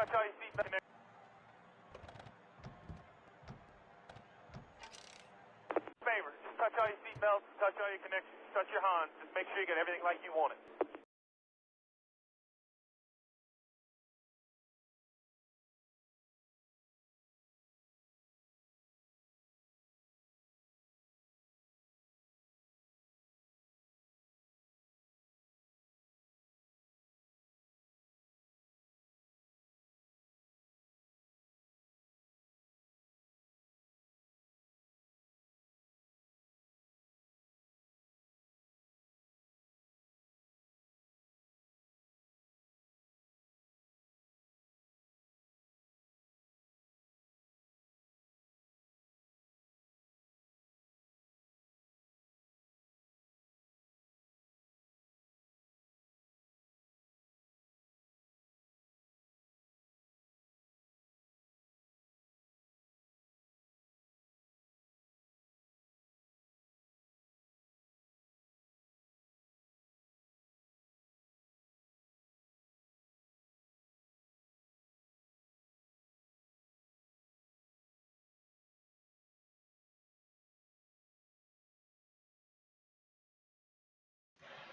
touch all your seatbelts. Favor, just touch all your seatbelts, touch all your connections, touch your Hans. Just make sure you get everything like you want it.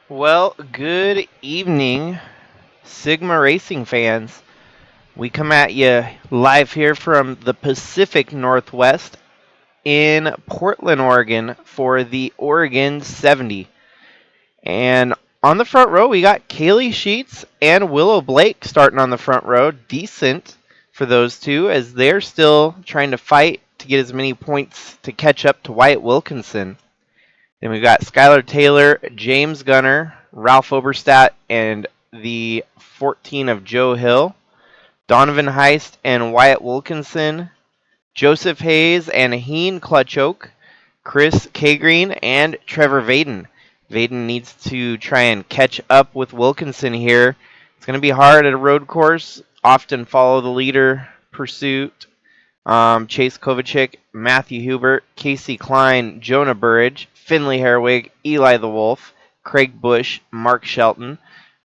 Well, good evening, Sigma Racing fans. We come at you live here from the Pacific Northwest in Portland, Oregon for the Oregon 70. And on the front row, we got Kaylee Sheets and Willow Blake starting on the front row. Decent for those two as they're still trying to fight to get as many points to catch up to Wyatt Wilkinson. Then we've got Skyler Taylor, James Gunner, Ralph Oberstadt, and the 14 of Joe Hill. Donovan Heist and Wyatt Wilkinson. Joseph Hayes and Heen Clutchoke. Chris K-Green and Trevor Vaden. Vaden needs to try and catch up with Wilkinson here. It's going to be hard at a road course. Often follow the leader pursuit. Chase Kovacic, Matthew Hubert, Casey Klein, Jonah Burridge, Finley Herwig, Eli the Wolf, Craig Bush, Mark Shelton,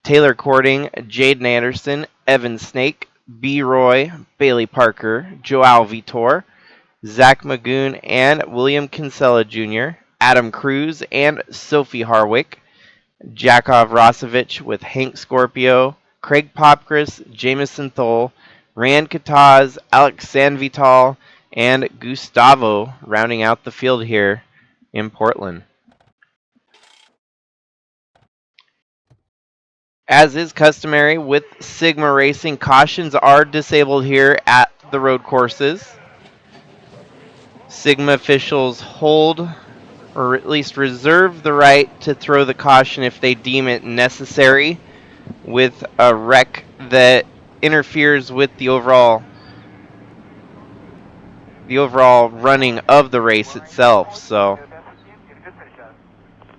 Taylor Cording, Jaden Anderson, Evan Snake, B. Roy, Bailey Parker, Joao Vitor, Zach Magoon, and William Kinsella Jr., Adam Cruz, and Sophie Harwick, Jakov Rosovich with Hank Scorpio, Craig Popkris, Jameson Thole, Rand Kataz, Alex Sanvital, and Gustavo rounding out the field here in Portland. As is customary with Sigma Racing, cautions are disabled here at the road courses. Sigma officials hold, or at least reserve, the right to throw the caution if they deem it necessary with a wreck that interferes with the overall running of the race itself. So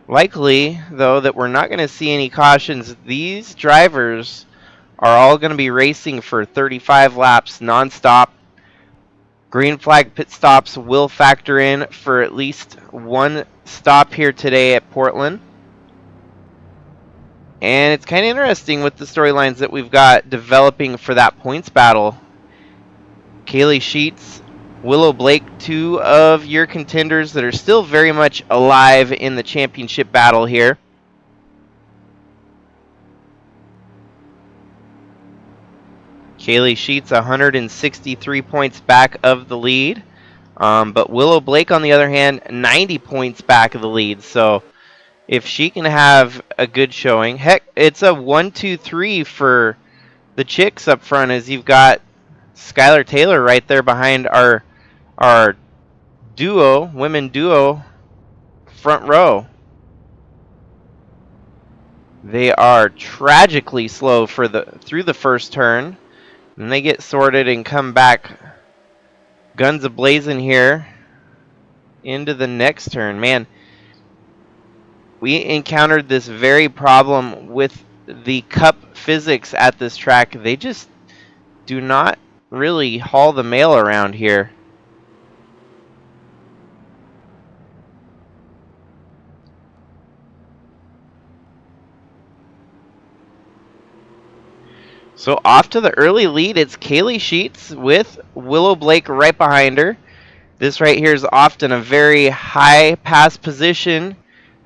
likely, though, that we're not going to see any cautions. These drivers are all going to be racing for 35 laps nonstop. Green flag pit stops will factor in for at least one stop here today at Portland. And it's kind of interesting with the storylines that we've got developing for that points battle. Kaylee Sheets, Willow Blake, two of your contenders that are still very much alive in the championship battle here. Kaylee Sheets 163 points back of the lead. But Willow Blake, on the other hand, 90 points back of the lead. So if she can have a good showing, heck, it's a 1-2-3 for the chicks up front, as you've got Skyler Taylor right there behind our women duo front row. They are tragically slow through the first turn, and they get sorted and come back guns a-blazing here into the next turn. Man, we encountered this very problem with the cup physics at this track. They just do not really haul the mail around here. So off to the early lead, it's Kaylee Sheets with Willow Blake right behind her. This right here is often a very high pass position,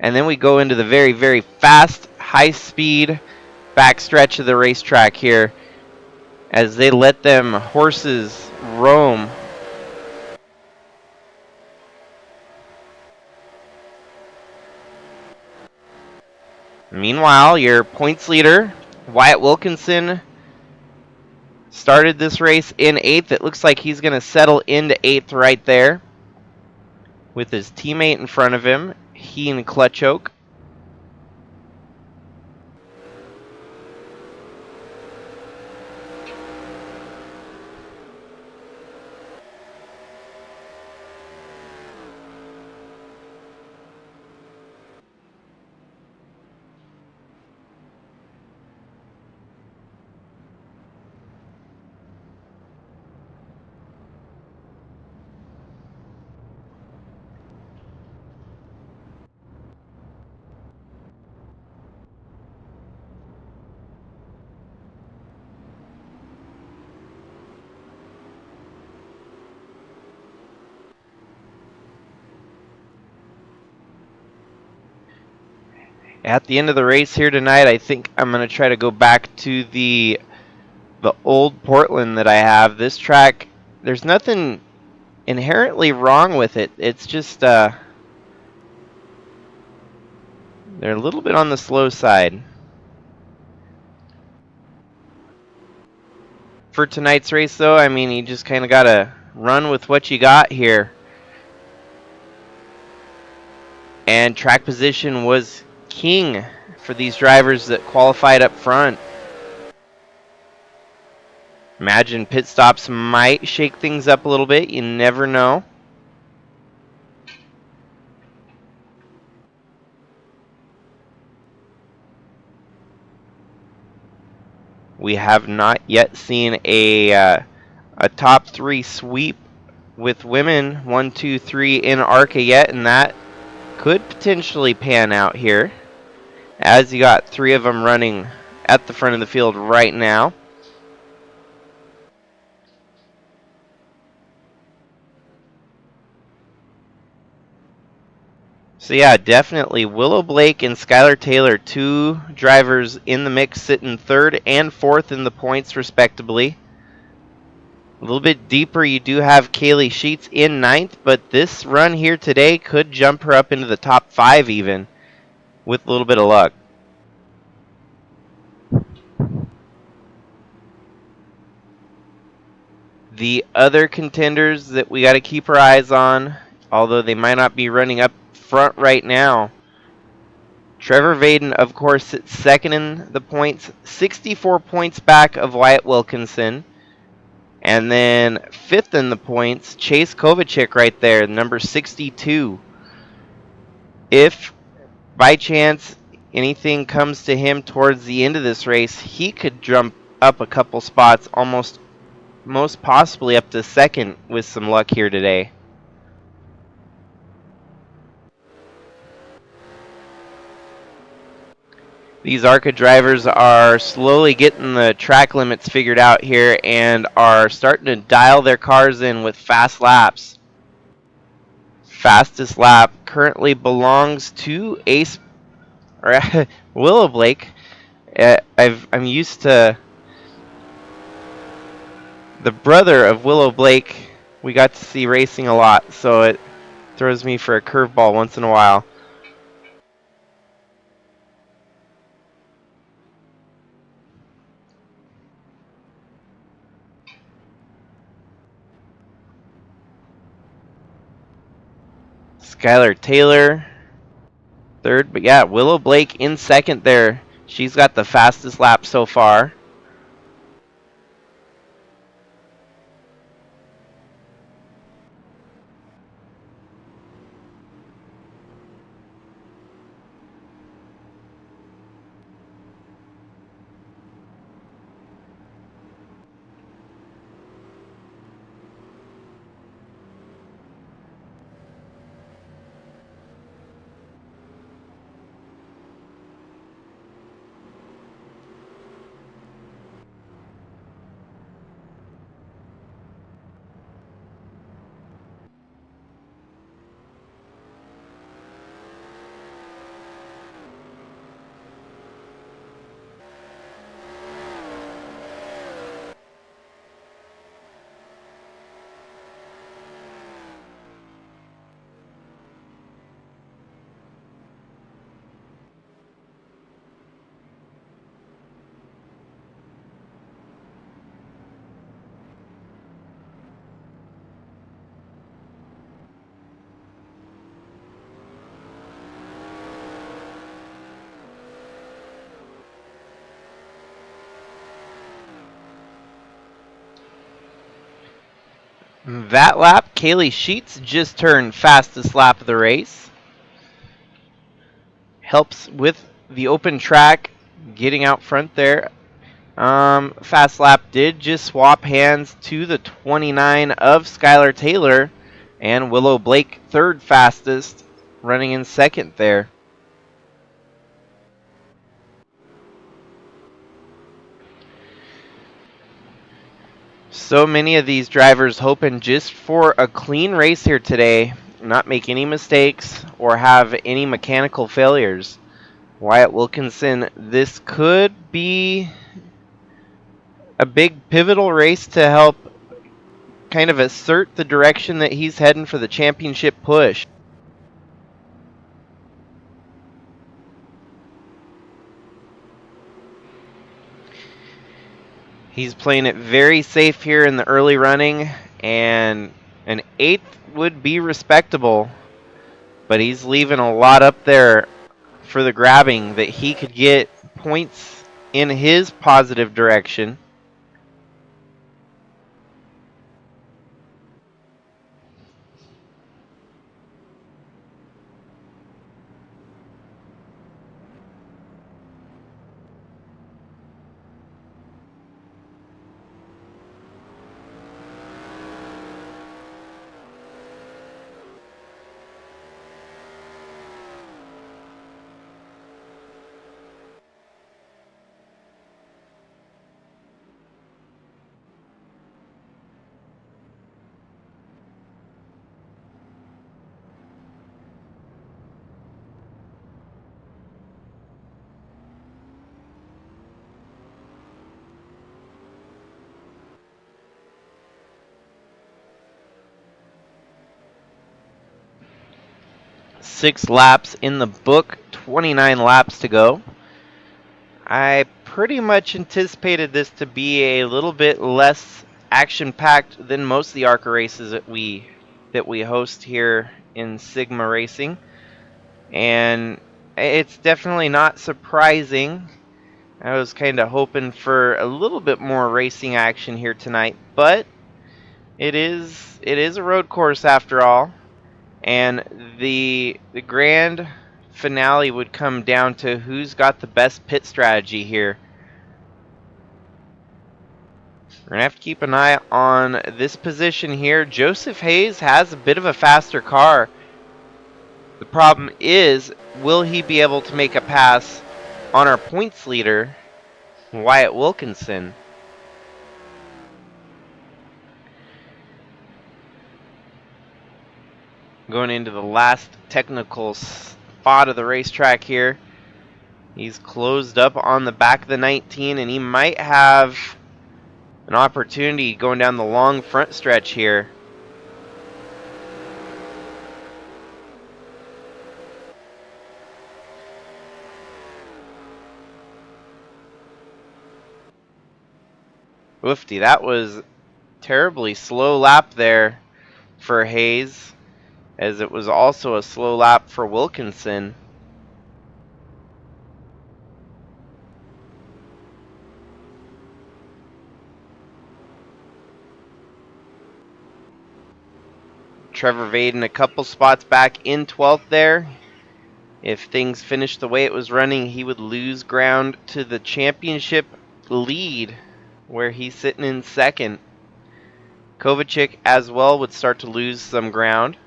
and then we go into the very, very fast, high-speed backstretch of the racetrack here as they let them horses roam. Meanwhile, your points leader, Wyatt Wilkinson, started this race in 8th. It looks like he's going to settle into 8th right there with his teammate in front of him, Heen Clutchoke. At the end of the race here tonight, I think I'm going to try to go back to the old Portland that I have. This track, there's nothing inherently wrong with it. It's just they're a little bit on the slow side. For tonight's race, though, I mean, you just kind of got to run with what you got here. And track position was king for these drivers that qualified up front. Imagine pit stops might shake things up a little bit. You never know. We have not yet seen a top 3 sweep with women 1, 2, 3 in ARCA yet, and that could potentially pan out here, as you got 3 of them running at the front of the field right now. So yeah, definitely Willow Blake and Skyler Taylor, 2 drivers in the mix, sitting 3rd and 4th in the points respectively. A little bit deeper, you do have Kaylee Sheets in 9th, but this run here today could jump her up into the top 5 even, with a little bit of luck. The other contenders that we got to keep our eyes on, although they might not be running up front right now. Trevor Vaden, of course, sits 2nd in the points, 64 points back of Wyatt Wilkinson. And then 5th in the points, Chase Kovacic right there, number 62. If by chance anything comes to him towards the end of this race, he could jump up a couple spots, most possibly up to 2nd with some luck here today. These ARCA drivers are slowly getting the track limits figured out here and are starting to dial their cars in with fast laps. Fastest lap currently belongs to Willow Blake. I'm used to the brother of Willow Blake. We got to see racing a lot, so it throws me for a curveball once in a while. Skyler Taylor, 3rd, but yeah, Willow Blake in 2nd there. She's got the fastest lap so far. That lap, Kaylee Sheets just turned fastest lap of the race. Helps with the open track, getting out front there. Fast lap did just swap hands to the 29 of Skyler Taylor, and Willow Blake third fastest, running in second there. So many of these drivers hoping just for a clean race here today, not make any mistakes or have any mechanical failures. Wyatt Wilkinson, this could be a big pivotal race to help kind of assert the direction that he's heading for the championship push. He's playing it very safe here in the early running, and an 8th would be respectable, but he's leaving a lot up there for the grabbing that he could get points in his positive direction. Six laps in the book, 29 laps to go. I pretty much anticipated this to be a little bit less action-packed than most of the ARCA races that we host here in Sigma Racing, and it's definitely not surprising. I was kind of hoping for a little bit more racing action here tonight, but it is a road course after all. And the grand finale would come down to who's got the best pit strategy here. We're going to have to keep an eye on this position here. Joseph Hayes has a bit of a faster car. The problem is, will he be able to make a pass on our points leader, Wyatt Wilkinson? Going into the last technical spot of the racetrack here. He's closed up on the back of the 19, and he might have an opportunity going down the long front stretch here. Oofty, that was terribly slow lap there for Hayes, as it was also a slow lap for Wilkinson. Trevor Vaden a couple spots back in 12th there. If things finished the way it was running, he would lose ground to the championship lead, where he's sitting in second. Kovacic as well would start to lose some ground.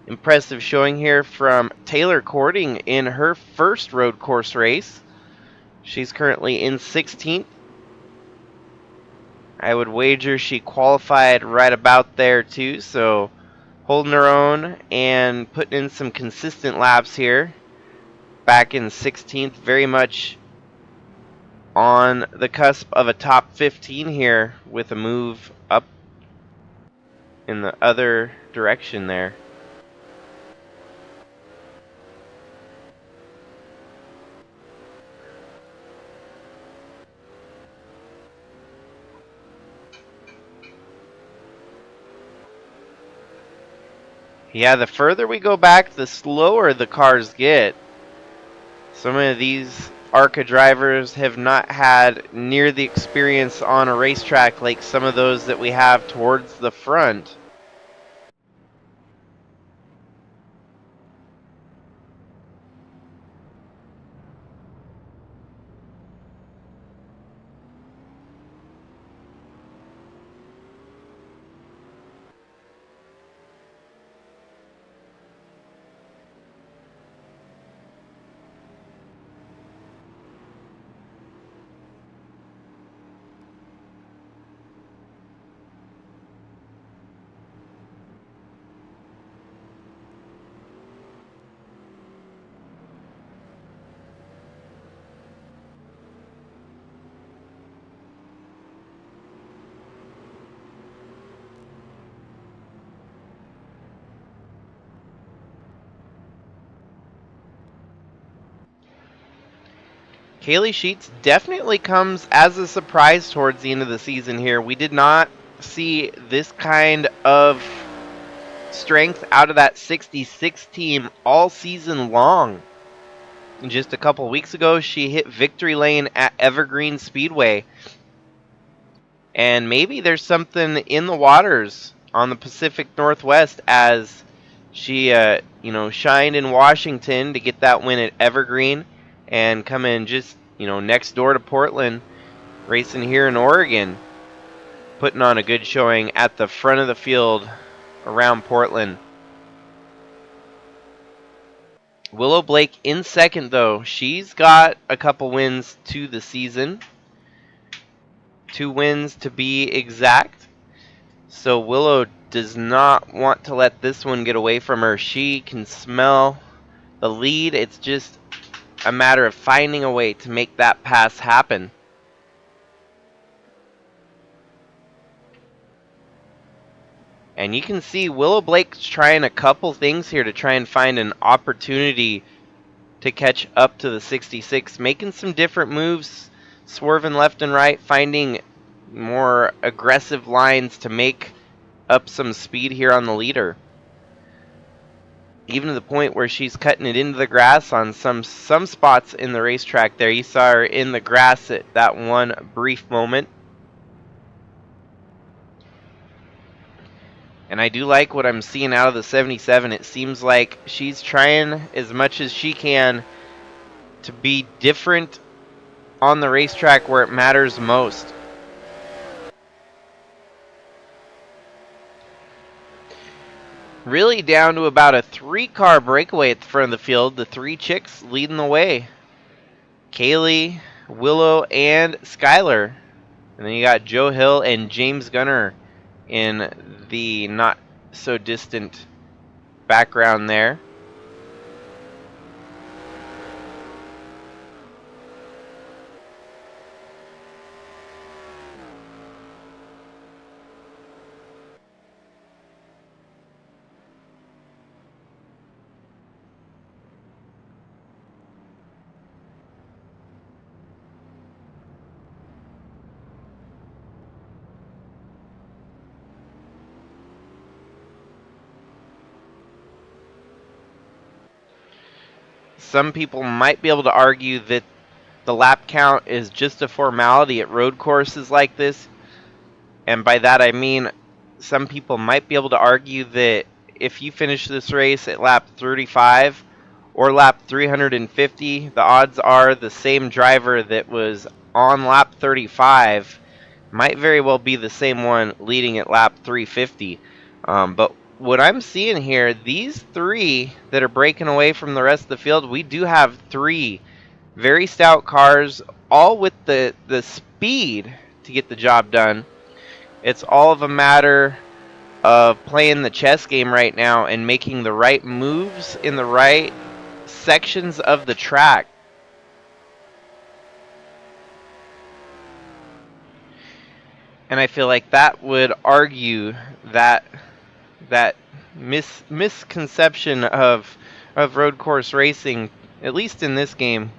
Impressive showing here from Taylor Cording in her first road course race. She's currently in 16th. I would wager she qualified right about there too, so holding her own and putting in some consistent laps here. Back in 16th, very much on the cusp of a top 15 here, with a move up in the other direction there. Yeah, the further we go back, the slower the cars get. Some of these ARCA drivers have not had near the experience on a racetrack like some of those that we have towards the front. Kaylee Sheets definitely comes as a surprise towards the end of the season here. We did not see this kind of strength out of that 66 team all season long. Just a couple weeks ago, she hit victory lane at Evergreen Speedway. And maybe there's something in the waters on the Pacific Northwest as she, shined in Washington to get that win at Evergreen and come in just, next door to Portland, racing here in Oregon, putting on a good showing at the front of the field around Portland. Willow Blake in second, though. She's got a couple wins to the season. 2 wins to be exact. So Willow does not want to let this one get away from her. She can smell the lead. It's just a matter of finding a way to make that pass happen. And you can see Willow Blake's trying a couple things here to try and find an opportunity to catch up to the 66, making some different moves, swerving left and right, finding more aggressive lines to make up some speed here on the leader. Even to the point where she's cutting it into the grass on some spots in the racetrack there. You saw her in the grass at that one brief moment. And I do like what I'm seeing out of the 77. It seems like she's trying as much as she can to be different on the racetrack where it matters most. Really down to about a 3-car breakaway at the front of the field. The 3 chicks leading the way. Kaylee, Willow, and Skyler. And then you got Joe Hill and James Gunner in the not so distant background there. Some people might be able to argue that the lap count is just a formality at road courses like this. And by that I mean some people might be able to argue that if you finish this race at lap 35 or lap 350, the odds are the same driver that was on lap 35 might very well be the same one leading at lap 350. But what I'm seeing here, these 3 that are breaking away from the rest of the field, we do have 3 very stout cars, all with the speed to get the job done. It's all of a matter of playing the chess game right now and making the right moves in the right sections of the track. And I feel like that would argue that misconception of road course racing, at least in this game.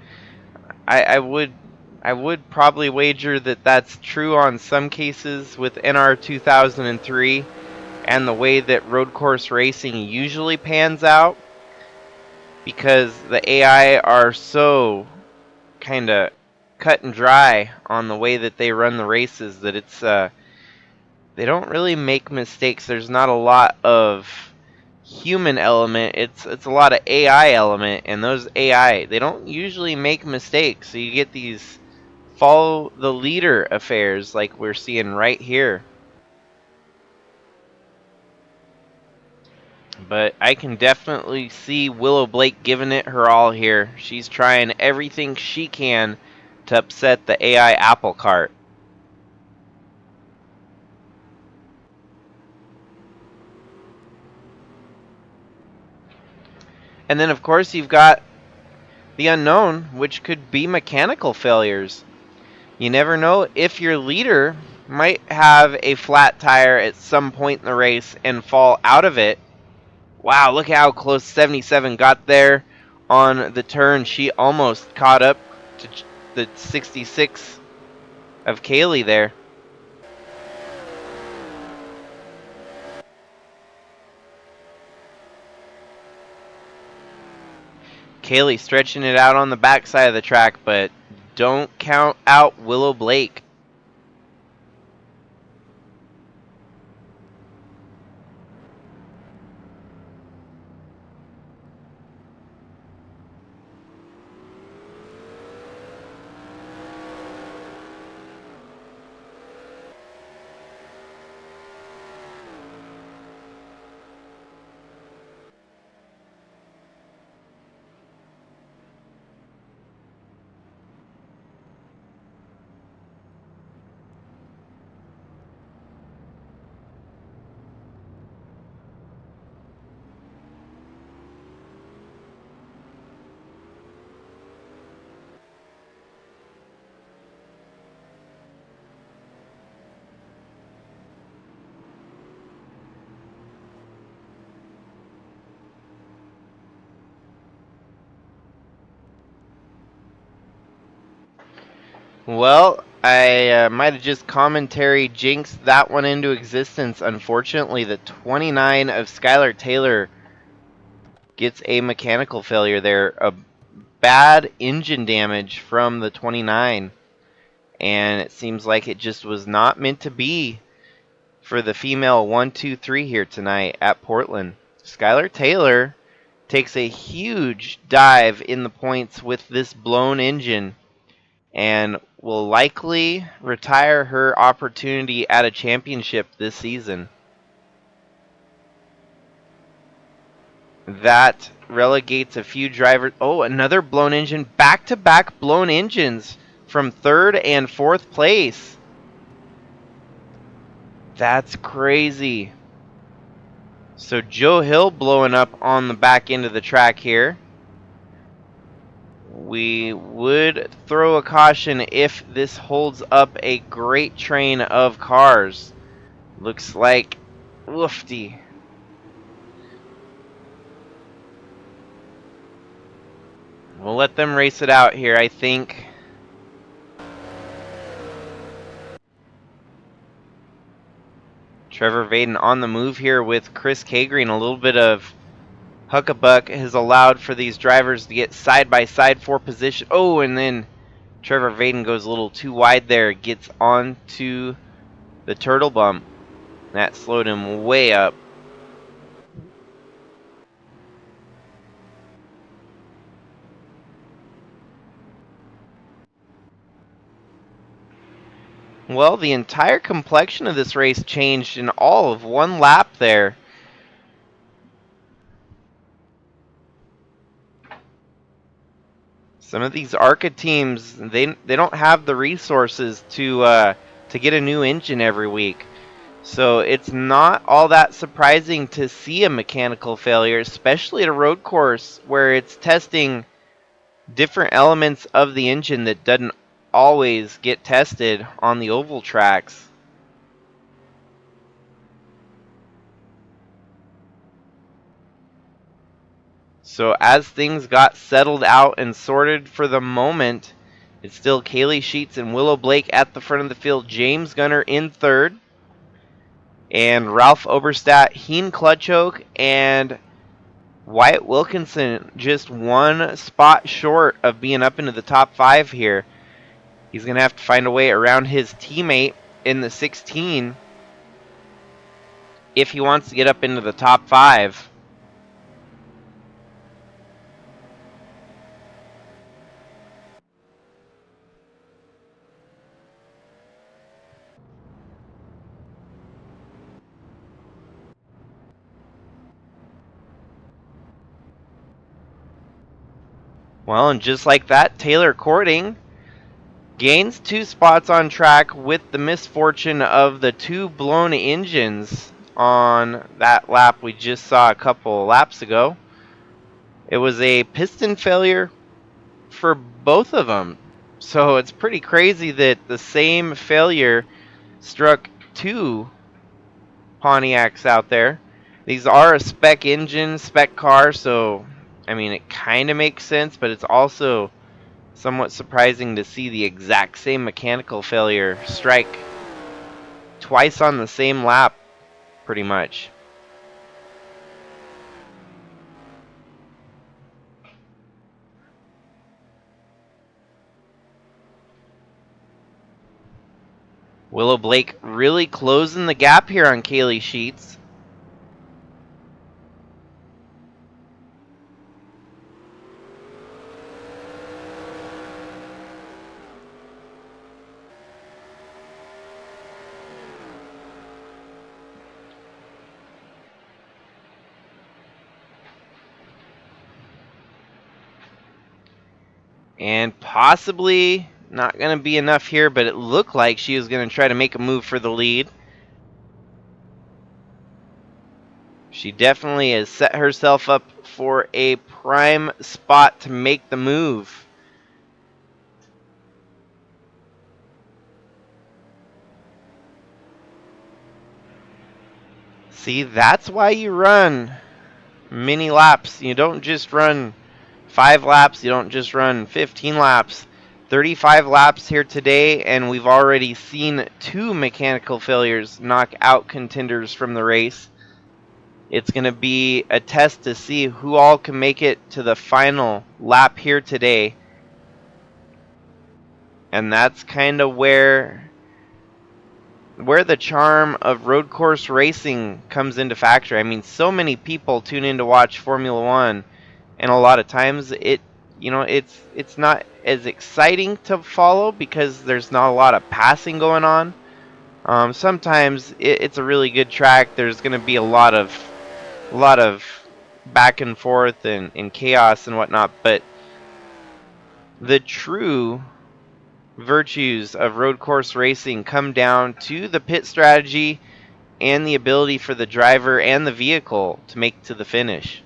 I would probably wager that that's true on some cases with NR2003 and the way that road course racing usually pans out, because the AI are so kind of cut and dry on the way that they run the races, that it's they don't really make mistakes. There's not a lot of human element. It's a lot of AI element, and those AI, they don't usually make mistakes. So you get these follow the leader affairs like we're seeing right here. But I can definitely see Willow Blake giving it her all here. She's trying everything she can to upset the AI apple cart. And then, of course, you've got the unknown, which could be mechanical failures. You never know if your leader might have a flat tire at some point in the race and fall out of it. Wow, look how close 77 got there on the turn. She almost caught up to the 66 of Kaylee there. Kaylee stretching it out on the backside of the track, but don't count out Willow Blake. Well, I might have just commentary jinxed that one into existence. Unfortunately, the 29 of Skyler Taylor gets a mechanical failure there. A bad engine damage from the 29. And it seems like it just was not meant to be for the female 1-2-3 here tonight at Portland. Skyler Taylor takes a huge dive in the points with this blown engine and will likely retire her opportunity at a championship this season. That relegates a few drivers. Oh, another blown engine. Back-to-back blown engines from 3rd and 4th place. That's crazy. So Joe Hill blowing up on the back end of the track here. We would throw a caution if this holds up a great train of cars. Looks like woofty. We'll let them race it out here, I think. Trevor Vaden on the move here with Chris K-Green. A little bit of huckabuck has allowed for these drivers to get side-by-side for position. Oh, and then Trevor Vaden goes a little too wide there. Gets onto the turtle bump. That slowed him way up. Well, the entire complexion of this race changed in all of one lap there. Some of these ARCA teams, they don't have the resources to get a new engine every week. So it's not all that surprising to see a mechanical failure, especially at a road course where it's testing different elements of the engine that doesn't always get tested on the oval tracks. So as things got settled out and sorted for the moment, it's still Kaylee Sheets and Willow Blake at the front of the field. James Gunner in 3rd. And Ralph Oberstadt, Heen Clutchoke, and Wyatt Wilkinson just one spot short of being up into the top 5 here. He's going to have to find a way around his teammate in the 16 if he wants to get up into the top 5. Well, and just like that, Taylor Courting gains 2 spots on track with the misfortune of the 2 blown engines on that lap we just saw a couple laps ago. It was a piston failure for both of them. So it's pretty crazy that the same failure struck 2 Pontiacs out there. These are a spec engine, spec car, so I mean it kind of makes sense, but it's also somewhat surprising to see the exact same mechanical failure strike twice on the same lap, pretty much. Willow Blake really closing the gap here on Kaylee Sheets. And possibly not going to be enough here, but it looked like she was going to try to make a move for the lead. She definitely has set herself up for a prime spot to make the move. See, that's why you run mini laps. You don't just run 5 laps. You don't just run 15 laps. 35 laps here today, and we've already seen 2 mechanical failures knock out contenders from the race. It's going to be a test to see who all can make it to the final lap here today. And that's kind of where the charm of road course racing comes into factor. I mean, so many people tune in to watch Formula One, and a lot of times it's not as exciting to follow because there's not a lot of passing going on. Sometimes it's a really good track. There's going to be a lot of back and forth and chaos and whatnot, but the true virtues of road course racing come down to the pit strategy and the ability for the driver and the vehicle to make to the finish.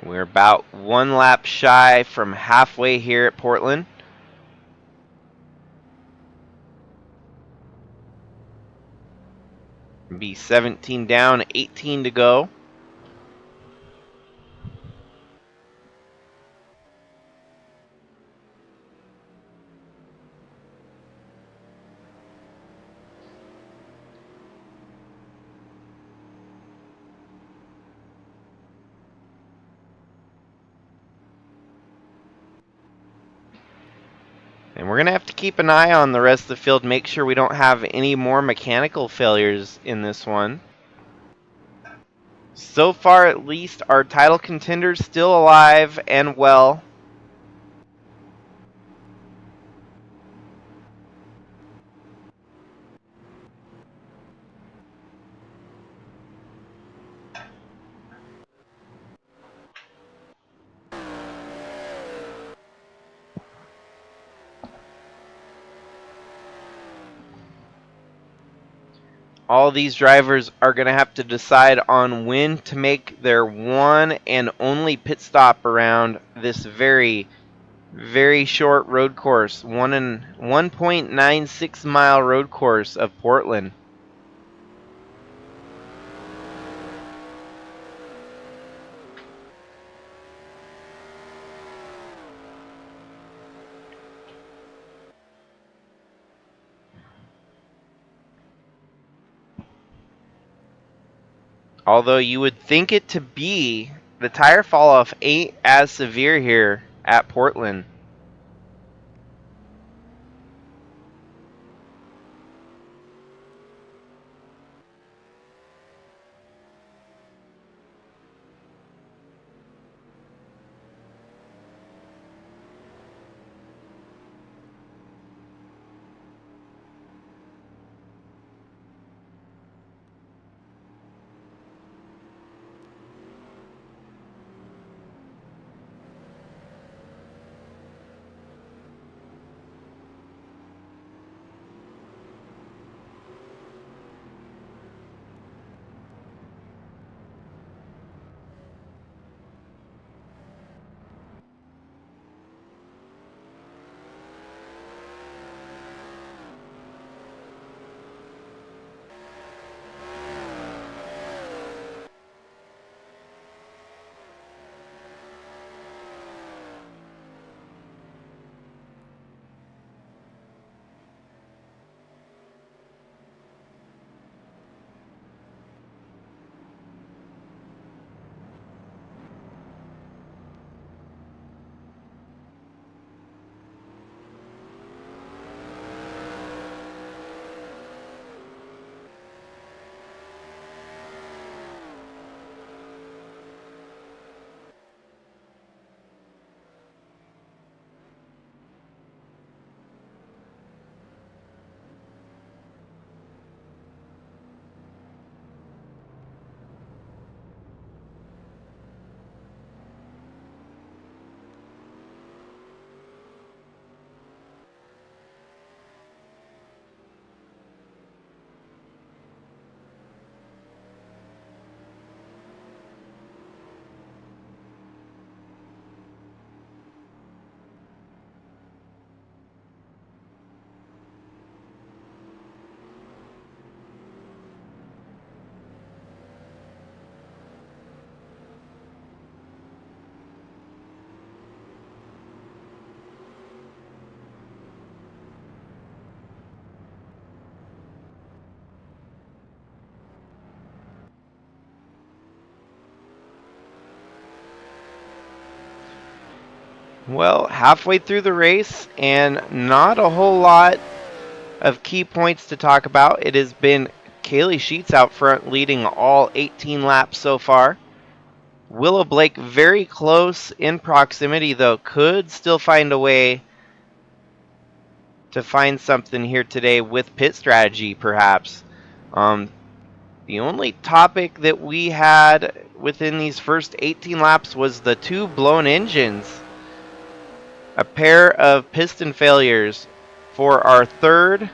We're about 1 lap shy from halfway here at Portland. Be 17 down, 18 to go. And we're going to have to keep an eye on the rest of the field, make sure we don't have any more mechanical failures in this one. So far, at least, our title contenders still alive and well. All these drivers are going to have to decide on when to make their one and only pit stop around this very, very short road course, 1.96 mile road course of Portland. Although you would think it to be, the tire fall off ain't as severe here at Portland. Well, halfway through the race, and not a whole lot of key points to talk about. It has been Kaylee Sheets out front leading all 18 laps so far. Willow Blake very close in proximity, though, could still find a way to find something here today with pit strategy, perhaps. The only topic that we had within these first 18 laps was the two blown engines. A pair of piston failures for our third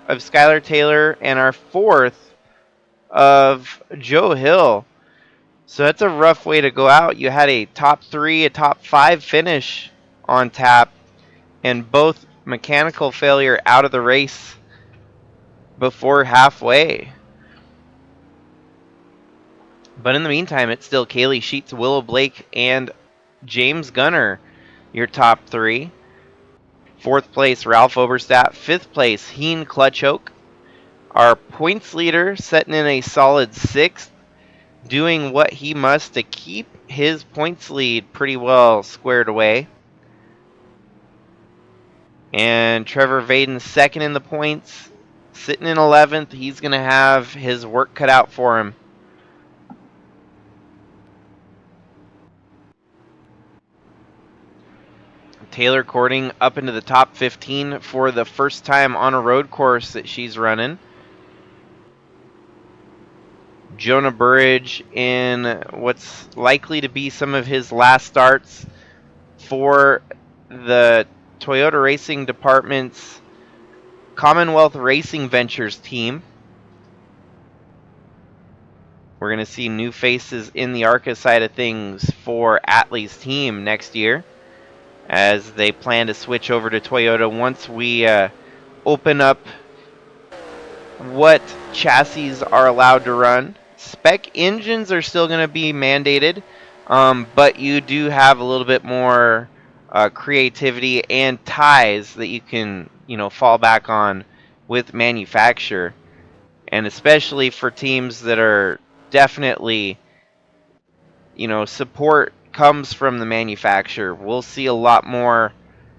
of Skyler Taylor and our fourth of Joe Hill. So that's a rough way to go out. You had a top 3, a top 5 finish on tap, and both mechanical failure out of the race before halfway. But in the meantime, it's still Kaylee Sheets, Willow Blake, and James Gunner, your top 3. 4th place, Ralph Oberstadt. 5th place, Heen Clutchoke. Our points leader setting in a solid 6th, doing what he must to keep his points lead pretty well squared away. And Trevor Vaden, 2nd in the points, sitting in 11th. He's going to have his work cut out for him. Taylor Cording up into the top 15 for the first time on a road course that she's running. Jonah Burridge in what's likely to be some of his last starts for the Toyota Racing Department's Commonwealth Racing Ventures team. We're going to see new faces in the ARCA side of things for Atlee's team next year, as they plan to switch over to Toyota once we open up what chassis are allowed to run. Spec engines are still going to be mandated, but you do have a little bit more creativity and ties that you can, fall back on with manufacture. And especially for teams that are definitely, support comes from the manufacturer. We'll see a lot more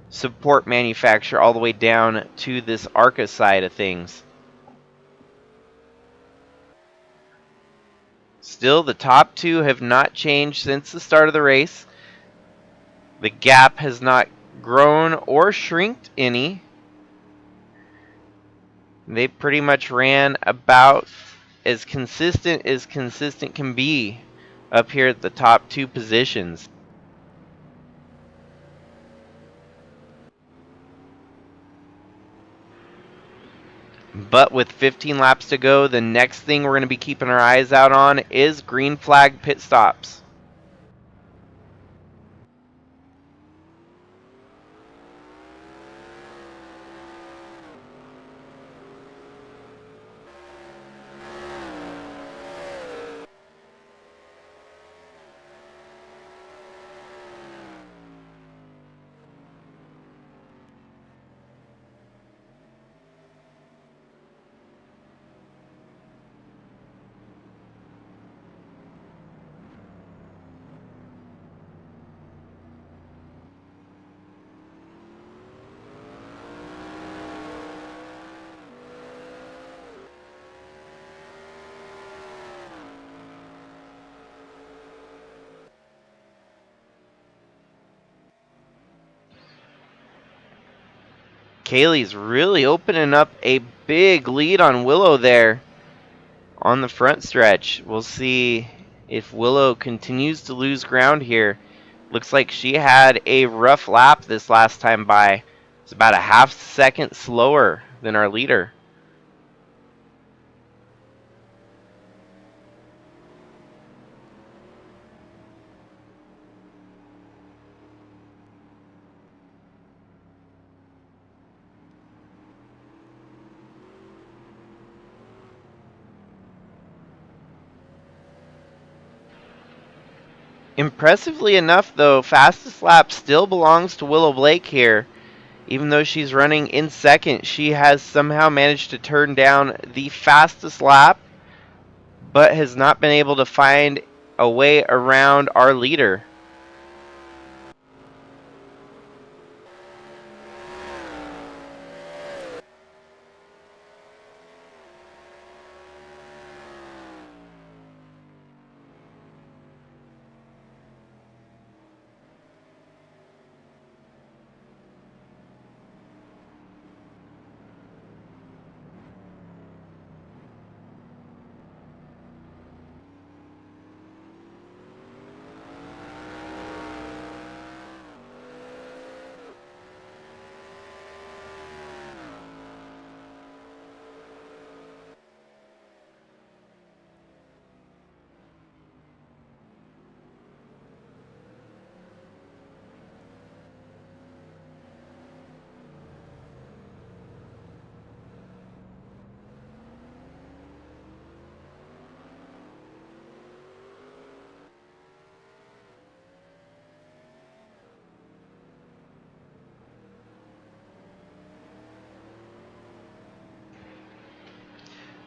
support manufacturer all the way down to this ARCA side of things. Still, the top two have not changed since the start of the race. The gap has not grown or shrinked any. They pretty much ran about as consistent can be up here at the top two positions. But with 15 laps to go, the next thing we're going to be keeping our eyes out on is green flag pit stops. Kaylee's really opening up a big lead on Willow there on the front stretch. We'll see if Willow continues to lose ground here. Looks like she had a rough lap this last time by. It's about a half second slower than our leader. Impressively enough, though, fastest lap still belongs to Willow Blake here. Even though she's running in second, she has somehow managed to turn down the fastest lap, but has not been able to find a way around our leader.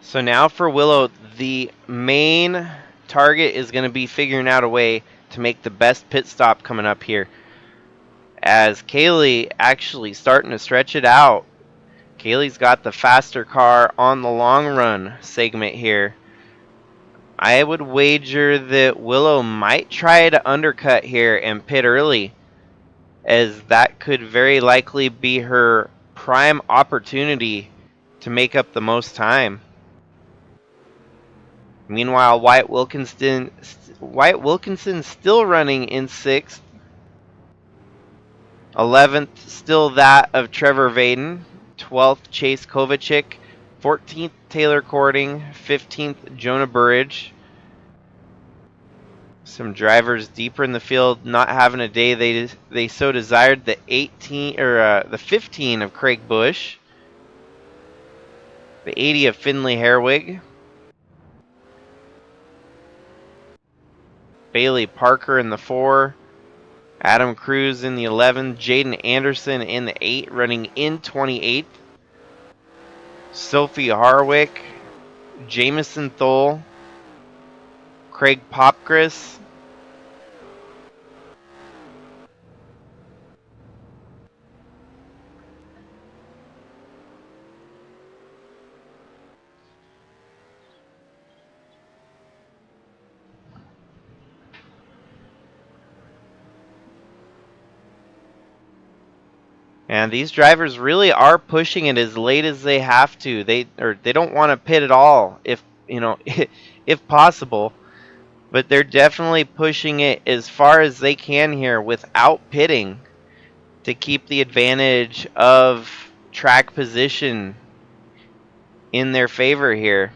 So now for Willow, the main target is going to be figuring out a way to make the best pit stop coming up here. As Kaylee actually starting to stretch it out. Kaylee's got the faster car on the long run segment here. I would wager that Willow might try to undercut here and pit early, as that could very likely be her prime opportunity to make up the most time. Meanwhile, Wyatt Wilkinson still running in 6th. 11th, still that of Trevor Vaden. 12th, Chase Kovacic. 14th, Taylor Cording. 15th, Jonah Burridge. Some drivers deeper in the field not having a day they so desired. The 15 of Craig Bush. The 80 of Finley Herwig. Bailey Parker in the 4. Adam Cruz in the 11. Jaden Anderson in the 8, running in 28th. Sophie Harwick. Jamison Thole. Craig Popgris. And these drivers really are pushing it as late as they have to. They don't want to pit at all, if if possible. But they're definitely pushing it as far as they can here without pitting to keep the advantage of track position in their favor here.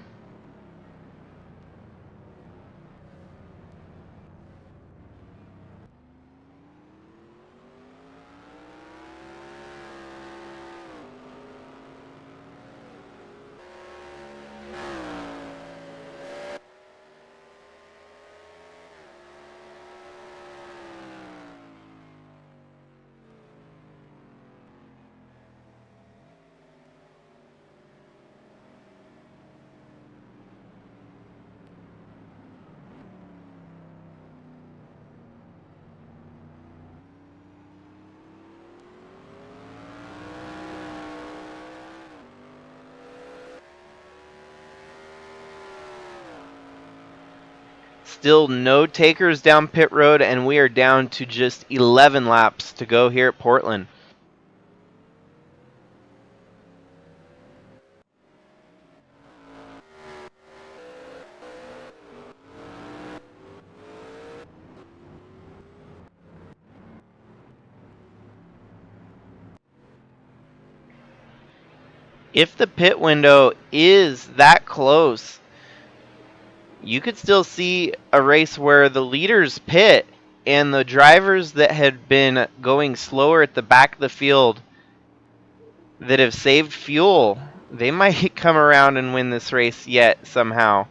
Still no takers down pit road, and we are down to just 11 laps to go here at Portland. If the pit window is that close, you could still see a race where the leaders pit and the drivers that had been going slower at the back of the field that have saved fuel, they might come around and win this race yet somehow.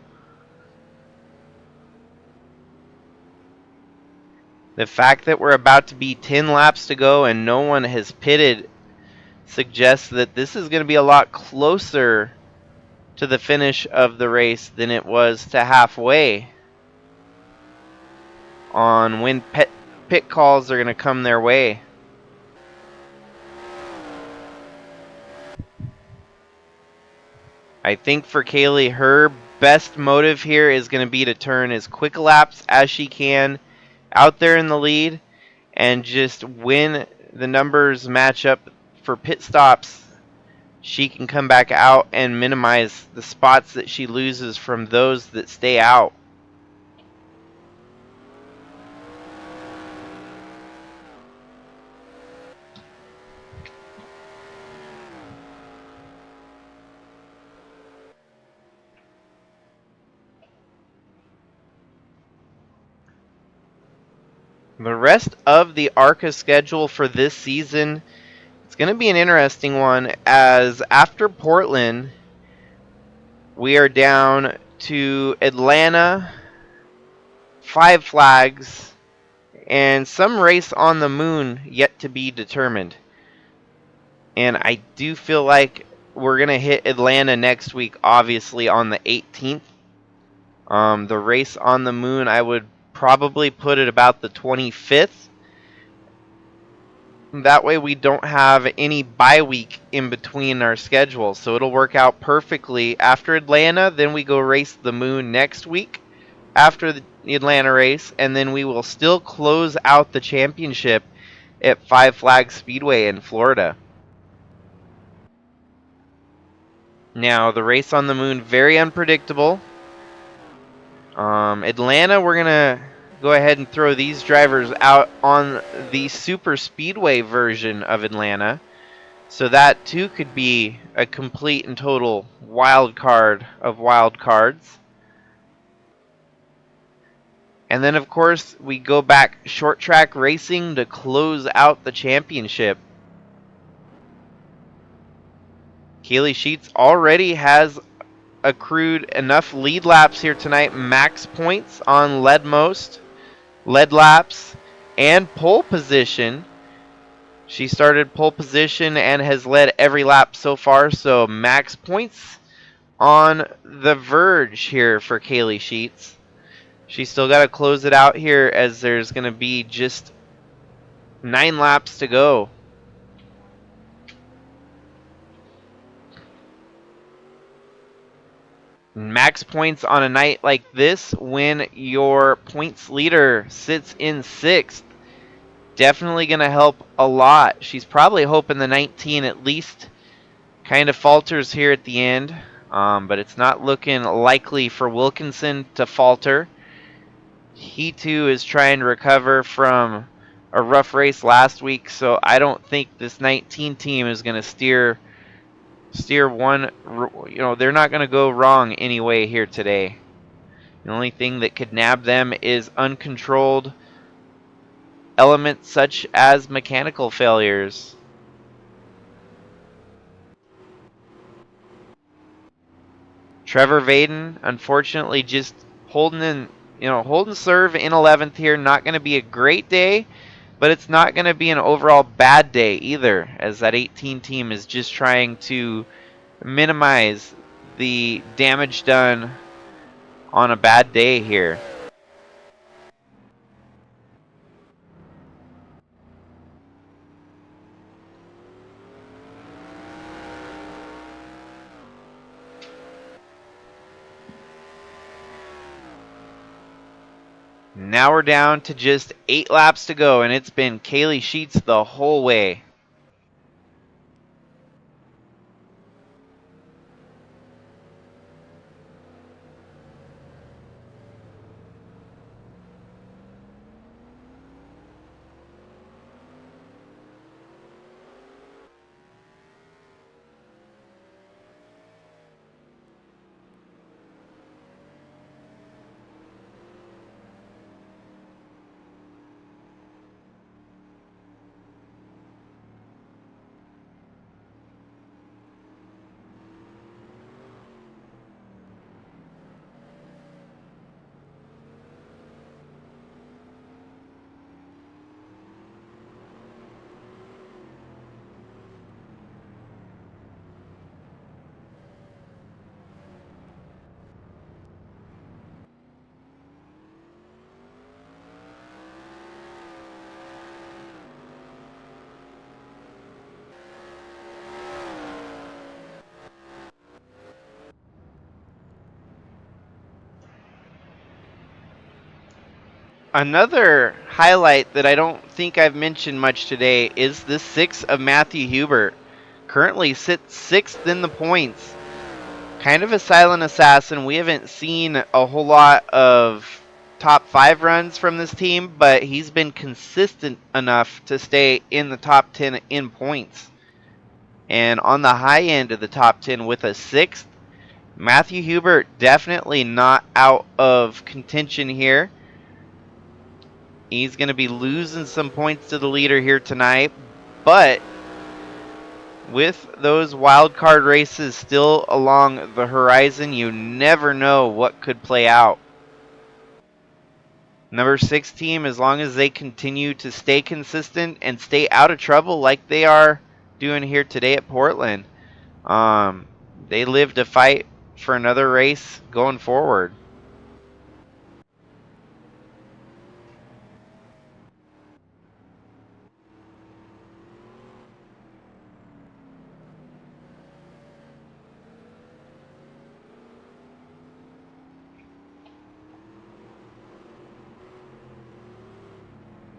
The fact that we're about to be 10 laps to go and no one has pitted suggests that this is going to be a lot closer to the finish of the race than it was to halfway on when pit calls are going to come their way. I think for Kaylee, her best motive here is going to be to turn as quick laps as she can out there in the lead, and just when the numbers match up for pit stops, she can come back out and minimize the spots that she loses from those that stay out. The rest of the ARCA schedule for this season, it's going to be an interesting one, as after Portland, we are down to Atlanta, 5 Flags, and some race on the moon yet to be determined. And I do feel like we're going to hit Atlanta next week, obviously on the 18th. The race on the moon, I would probably put it about the 25th. That way we don't have any bye week in between our schedules, so it'll work out perfectly. After Atlanta, then we go race the moon next week after the Atlanta race, and then we will still close out the championship at 5 Flags Speedway in Florida. Now, the race on the moon, very unpredictable. Atlanta, we're going to go ahead and throw these drivers out on the super speedway version of Atlanta. So that too could be a complete and total wild card of wild cards. And then of course we go back short track racing to close out the championship. Kaylee Sheets already has accrued enough lead laps here tonight, max points on lead laps, and pole position. She started pole position and has led every lap so far, so max points on the verge here for Kaylee Sheets. She's still got to close it out here as there's going to be just 9 laps to go. Max points on a night like this when your points leader sits in 6th. Definitely going to help a lot. She's probably hoping the 19 at least kind of falters here at the end, but it's not looking likely for Wilkinson to falter. He too is trying to recover from a rough race last week, so I don't think this 19 team is going to steer one. You know, they're not going to go wrong anyway here today. The only thing that could nab them is uncontrolled elements such as mechanical failures. Trevor Vaden, unfortunately, just holding serve in 11th here. Not going to be a great day, but it's not going to be an overall bad day either, as that 18 team is just trying to minimize the damage done on a bad day here. Now we're down to just 8 laps to go, and it's been Kaylee Sheets the whole way. Another highlight that I don't think I've mentioned much today is the 6 of Matthew Hubert. Currently sits 6th in the points. Kind of a silent assassin. We haven't seen a whole lot of top 5 runs from this team, but he's been consistent enough to stay in the top 10 in points. And on the high end of the top 10 with a 6th, Matthew Hubert definitely not out of contention here. He's going to be losing some points to the leader here tonight, but with those wild card races still along the horizon, you never know what could play out. Number 6 team, as long as they continue to stay consistent and stay out of trouble like they are doing here today at Portland, they live to fight for another race going forward.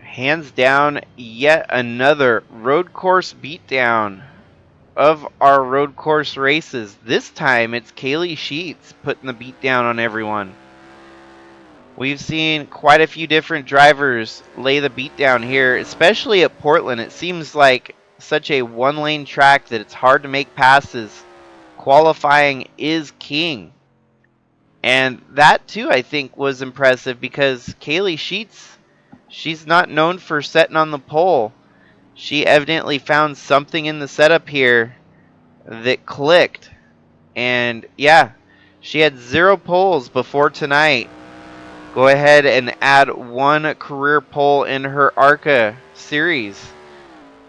Hands down, yet another road course beatdown of our road course races. This time it's Kaylee Sheets putting the beatdown on everyone. We've seen quite a few different drivers lay the beatdown here, especially at Portland. It seems like such a one-lane track that it's hard to make passes. Qualifying is king. And that too, I think, was impressive because Kaylee Sheets, she's not known for setting on the pole. She evidently found something in the setup here that clicked. And yeah, she had 0 poles before tonight. Go ahead and add 1 career pole in her ARCA series,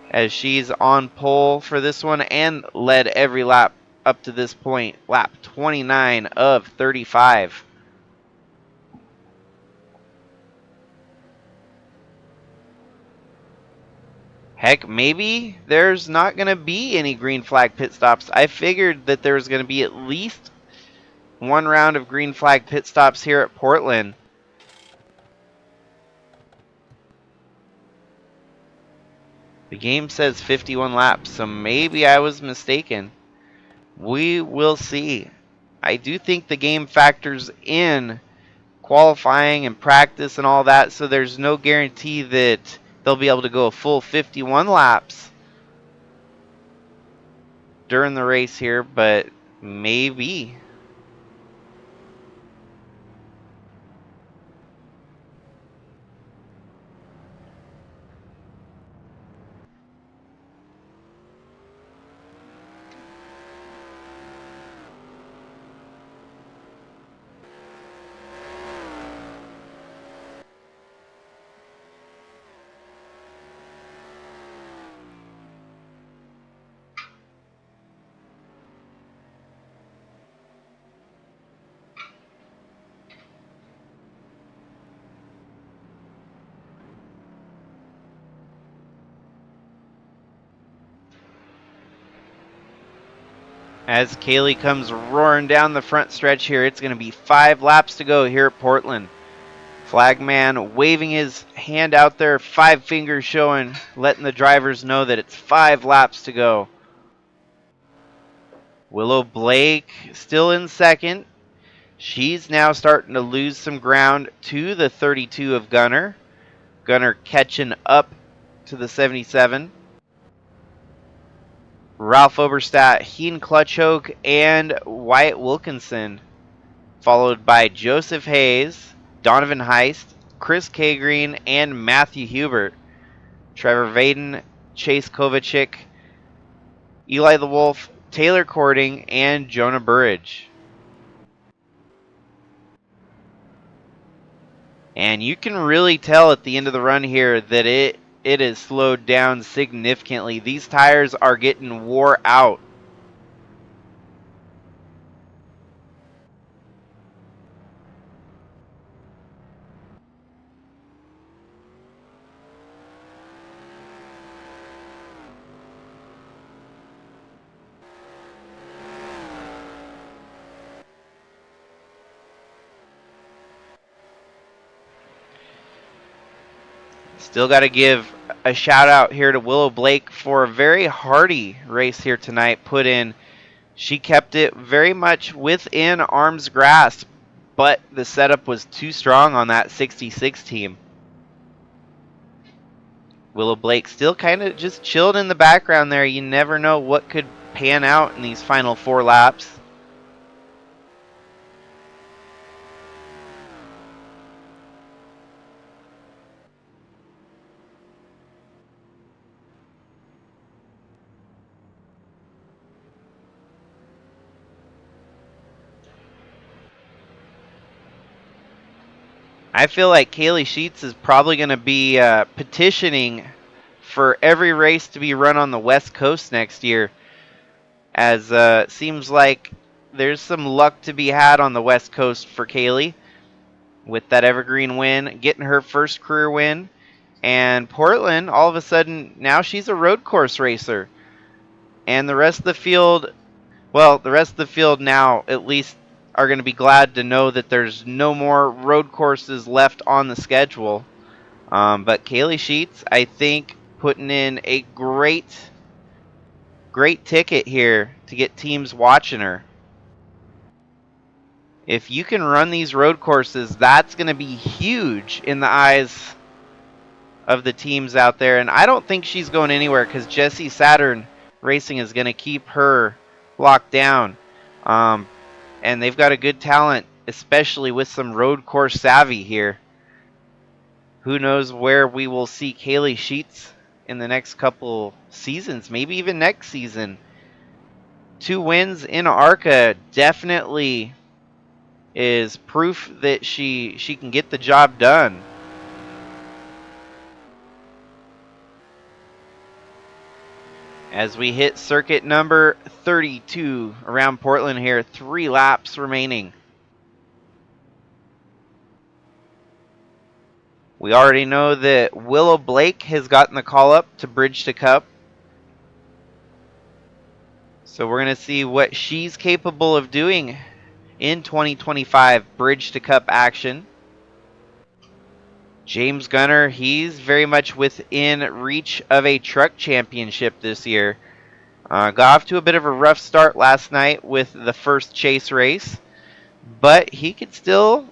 as she's on pole for this one and led every lap up to this point. Lap 29 of 35. Heck, maybe there's not going to be any green flag pit stops. I figured that there was going to be at least one round of green flag pit stops here at Portland. The game says 51 laps, so maybe I was mistaken. We will see. I do think the game factors in qualifying and practice and all that, so there's no guarantee that they'll be able to go a full 51 laps during the race here, but maybe. As Kaylee comes roaring down the front stretch here, it's going to be 5 laps to go here at Portland. Flagman waving his hand out there, 5 fingers showing, letting the drivers know that it's 5 laps to go. Willow Blake still in second. She's now starting to lose some ground to the 32 of Gunner. Gunner catching up to the 77. Ralph Oberstadt, Heen Clutchhoke, and Wyatt Wilkinson, followed by Joseph Hayes, Donovan Heist, Chris K. and Matthew Hubert. Trevor Vaden, Chase Kovacic, Eli the Wolf, Taylor Cording, and Jonah Burridge. And you can really tell at the end of the run here that it is slowed down significantly. These tires are getting wore out. Still got to give a shout out here to Willow Blake for a very hardy race here tonight put in. She kept it very much within arm's grasp, but the setup was too strong on that 66 team. Willow Blake still kind of just chilled in the background there. You never know what could pan out in these final 4 laps. I feel like Kaylee Sheets is probably going to be petitioning for every race to be run on the West Coast next year, as it seems like there's some luck to be had on the West Coast for Kaylee with that Evergreen win, getting her first career win. And Portland, all of a sudden, now she's a road course racer. And the rest of the field, well, the rest of the field now at least are going to be glad to know that there's no more road courses left on the schedule. But Kaylee Sheets, I think, putting in a great ticket here to get teams watching her. If you can run these road courses, that's going to be huge in the eyes of the teams out there. And I don't think she's going anywhere because Jesse Saturn Racing is going to keep her locked down. And they've got a good talent, especially with some road course savvy here. Who knows where we will see Kaylee Sheets in the next couple seasons, maybe even next season. 2 wins in ARCA definitely is proof that she can get the job done. As we hit circuit number 32 around Portland here, 3 laps remaining. We already know that Willow Blake has gotten the call up to Bridge to Cup. So we're going to see what she's capable of doing in 2025 Bridge to Cup action. James Gunner, he's very much within reach of a truck championship this year. Got off to a bit of a rough start last night with the first chase race, but he could still,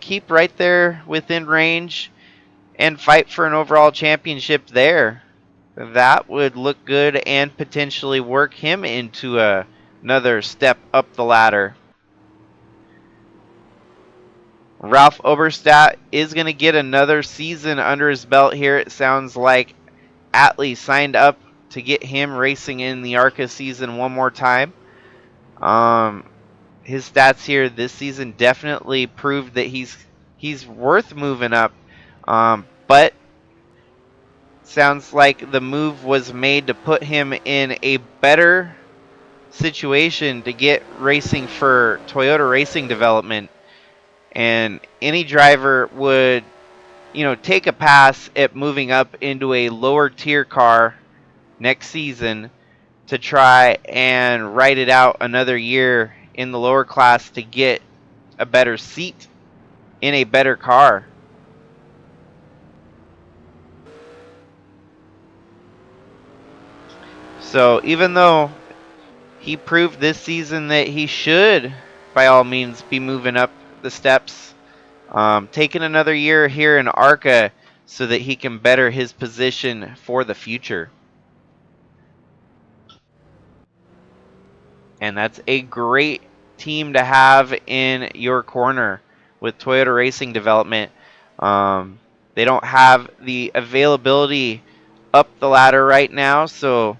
keep right there within range and fight for an overall championship there. That would look good and potentially work him into another step up the ladder. Ralph Oberstadt is going to get another season under his belt here. It sounds like Atlee signed up to get him racing in the ARCA season one more time. His stats here this season definitely proved that he's worth moving up. But sounds like the move was made to put him in a better situation to get racing for Toyota Racing Development. And any driver would, take a pass at moving up into a lower tier car next season to try and ride it out another year in the lower class to get a better seat in a better car. So even though he proved this season that he should, by all means, be moving up the steps, taking another year here in ARCA so that he can better his position for the future. And that's a great team to have in your corner with Toyota Racing Development. They don't have the availability up the ladder right now, so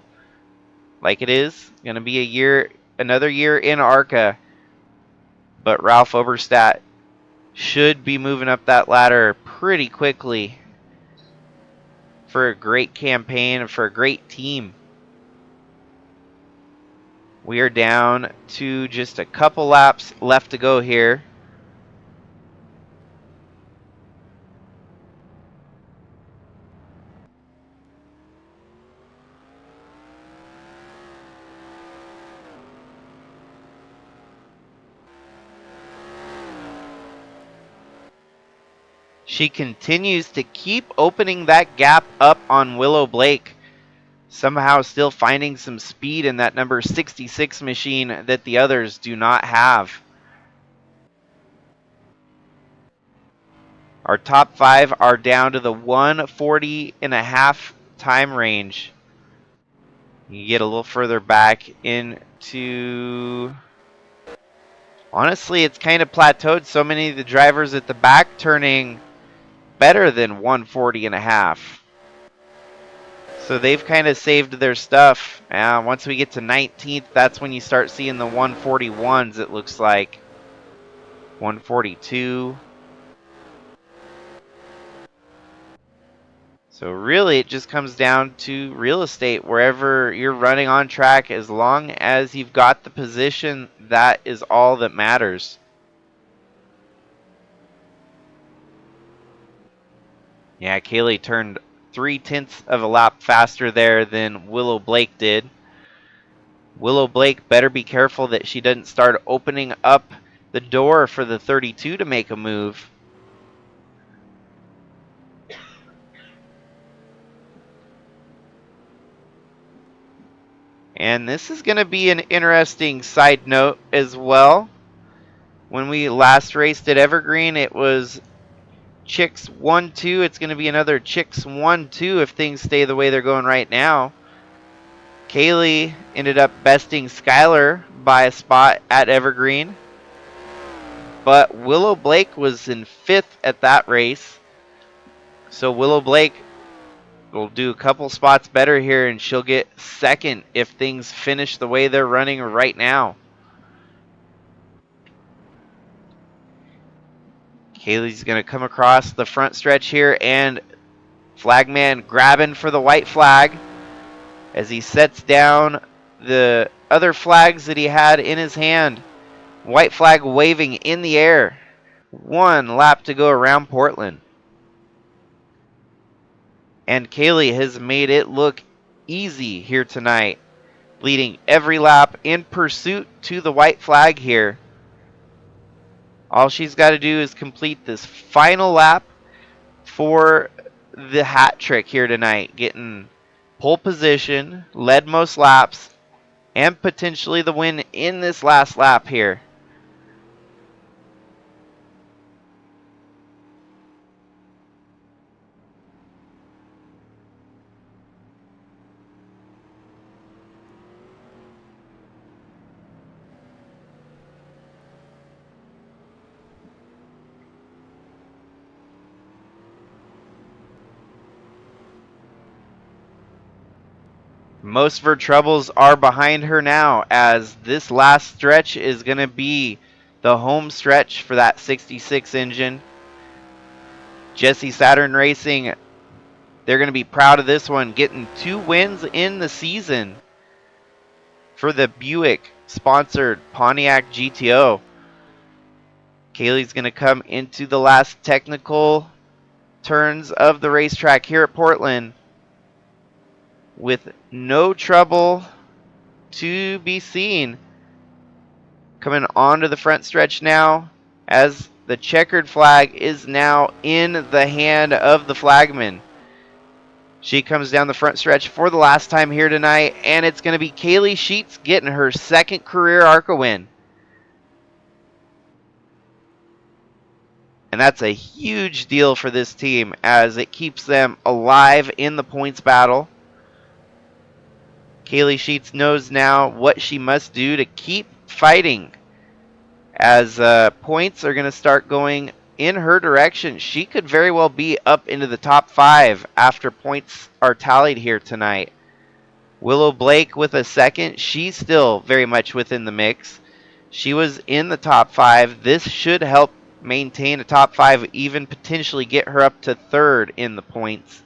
like it is going to be another year in ARCA. But Ralph Oberstadt should be moving up that ladder pretty quickly for a great campaign and for a great team. We are down to just a couple laps left to go here. She continues to keep opening that gap up on Willow Blake. Somehow still finding some speed in that number 66 machine that the others do not have. Our top 5 are down to the 140.5 time range. You get a little further back into... Honestly, it's kind of plateaued. So many of the drivers at the back turning better than 140.5. So they've kind of saved their stuff. Once we get to 19th, that's when you start seeing the 141s, it looks like. 142. So really, it just comes down to real estate. Wherever you're running on track, as long as you've got the position, that is all that matters. Yeah, Kaylee turned 0.3 of a lap faster there than Willow Blake did. Willow Blake better be careful that she doesn't start opening up the door for the 32 to make a move. And this is going to be an interesting side note as well. When we last raced at Evergreen, it was Chicks 1-2. It's going to be another Chicks 1-2 if things stay the way they're going right now. Kaylee ended up besting Skyler by a spot at Evergreen. But Willow Blake was in 5th at that race. So Willow Blake will do a couple spots better here, and she'll get 2nd if things finish the way they're running right now. Kaylee's going to come across the front stretch here, and Flagman grabbing for the white flag as he sets down the other flags that he had in his hand. White flag waving in the air. 1 lap to go around Portland. And Kaylee has made it look easy here tonight, leading every lap in pursuit to the white flag here. All she's got to do is complete this final lap for the hat trick here tonight, getting pole position, led most laps, and potentially the win in this last lap here. Most of her troubles are behind her now, as this last stretch is going to be the home stretch for that 66 engine. Jesse Saturn Racing, they're going to be proud of this one, getting 2 wins in the season for the Buick-sponsored Pontiac GTO. Kaylee's going to come into the last technical turns of the racetrack here at Portland with no trouble to be seen. Coming onto the front stretch now, as the checkered flag is now in the hand of the flagman. She comes down the front stretch for the last time here tonight, and it's going to be Kaylee Sheets getting her 2nd career ARCA win. And that's a huge deal for this team, as it keeps them alive in the points battle. Kaylee Sheets knows now what she must do to keep fighting, as points are going to start going in her direction. She could very well be up into the top 5 after points are tallied here tonight. Willow Blake with a 2nd. She's still very much within the mix. She was in the top 5. This should help maintain a top 5, even potentially get her up to 3rd in the points.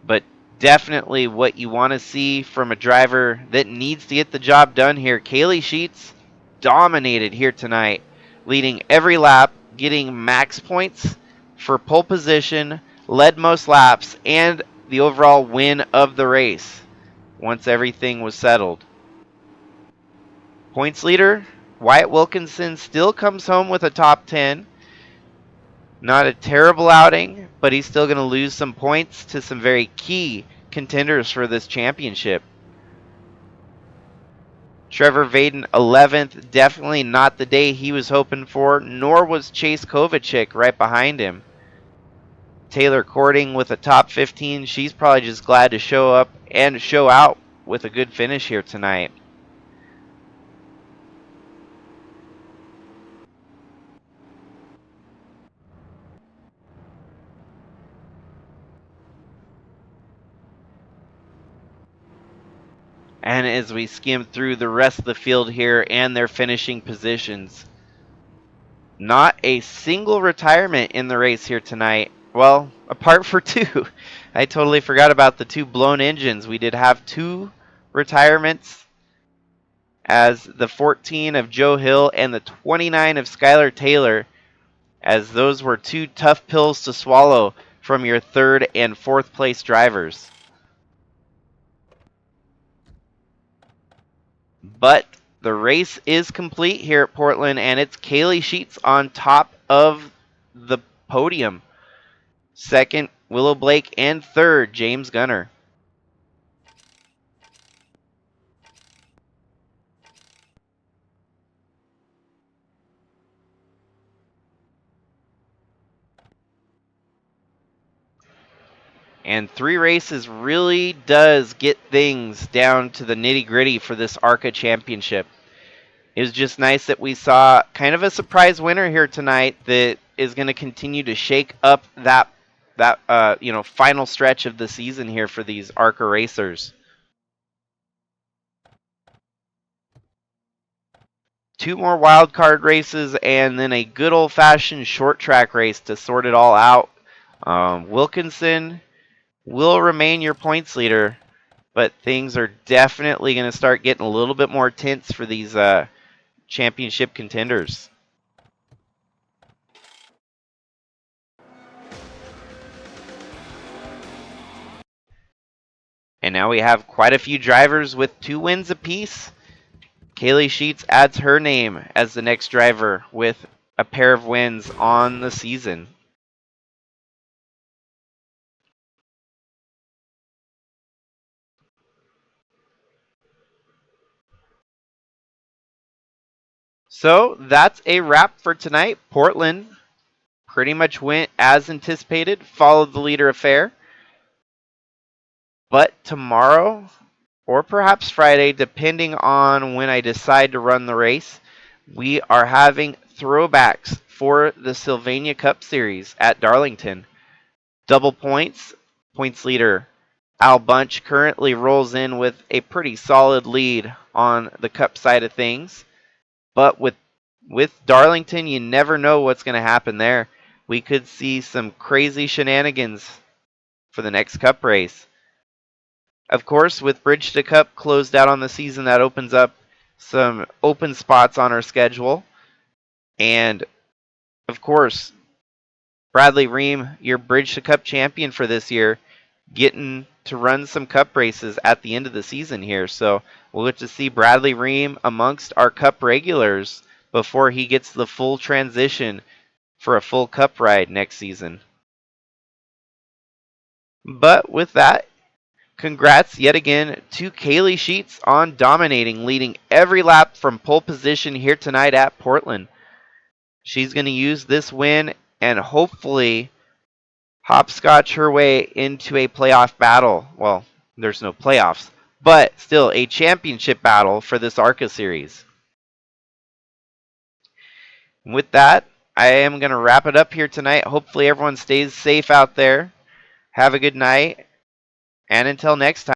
But definitely what you want to see from a driver that needs to get the job done here. Kaylee Sheets dominated here tonight, leading every lap, getting max points for pole position, led most laps, and the overall win of the race once everything was settled. Points leader, Wyatt Wilkinson, still comes home with a top 10. Not a terrible outing, but he's still going to lose some points to some very key contenders for this championship. Trevor Vaden, 11th, definitely not the day he was hoping for, nor was Chase Kovacic right behind him. Taylor Courting with a top 15. She's probably just glad to show up and show out with a good finish here tonight. And as we skim through the rest of the field here and their finishing positions, not a single retirement in the race here tonight. Well, apart for 2. I totally forgot about the 2 blown engines. We did have 2 retirements, as the 14 of Joe Hill and the 29 of Skyler Taylor, as those were 2 tough pills to swallow from your 3rd and 4th place drivers. But the race is complete here at Portland, and it's Kaylee Sheets on top of the podium. 2nd, Willow Blake, and 3rd, James Gunner. And 3 races really does get things down to the nitty-gritty for this ARCA championship. It was just nice that we saw kind of a surprise winner here tonight that is going to continue to shake up that final stretch of the season here for these ARCA racers. 2 more wild card races and then a good old-fashioned short track race to sort it all out. Wilkinson will remain your points leader, but things are definitely going to start getting a little bit more tense for these championship contenders. And now we have quite a few drivers with 2 wins apiece. Kaylee Sheets adds her name as the next driver with a pair of wins on the season. So that's a wrap for tonight. Portland pretty much went as anticipated, followed the leader affair. But tomorrow, or perhaps Friday, depending on when I decide to run the race, we are having throwbacks for the Sylvania Cup Series at Darlington. Double points. Points leader Al Bunch currently rolls in with a pretty solid lead on the Cup side of things. But with Darlington, you never know what's going to happen there. We could see some crazy shenanigans for the next Cup race. Of course, with Bridge to Cup closed out on the season, that opens up some open spots on our schedule. And, of course, Bradley Ream, your Bridge to Cup champion for this year, getting to run some Cup races at the end of the season here. So we'll get to see Bradley Ream amongst our Cup regulars before he gets the full transition for a full Cup ride next season. But with that, congrats yet again to Kaylee Sheets on dominating, leading every lap from pole position here tonight at Portland. She's going to use this win and hopefully hopscotch her way into a playoff battle. Well, there's no playoffs, but still a championship battle for this ARCA series. With that, I am going to wrap it up here tonight. Hopefully everyone stays safe out there. Have a good night. And until next time.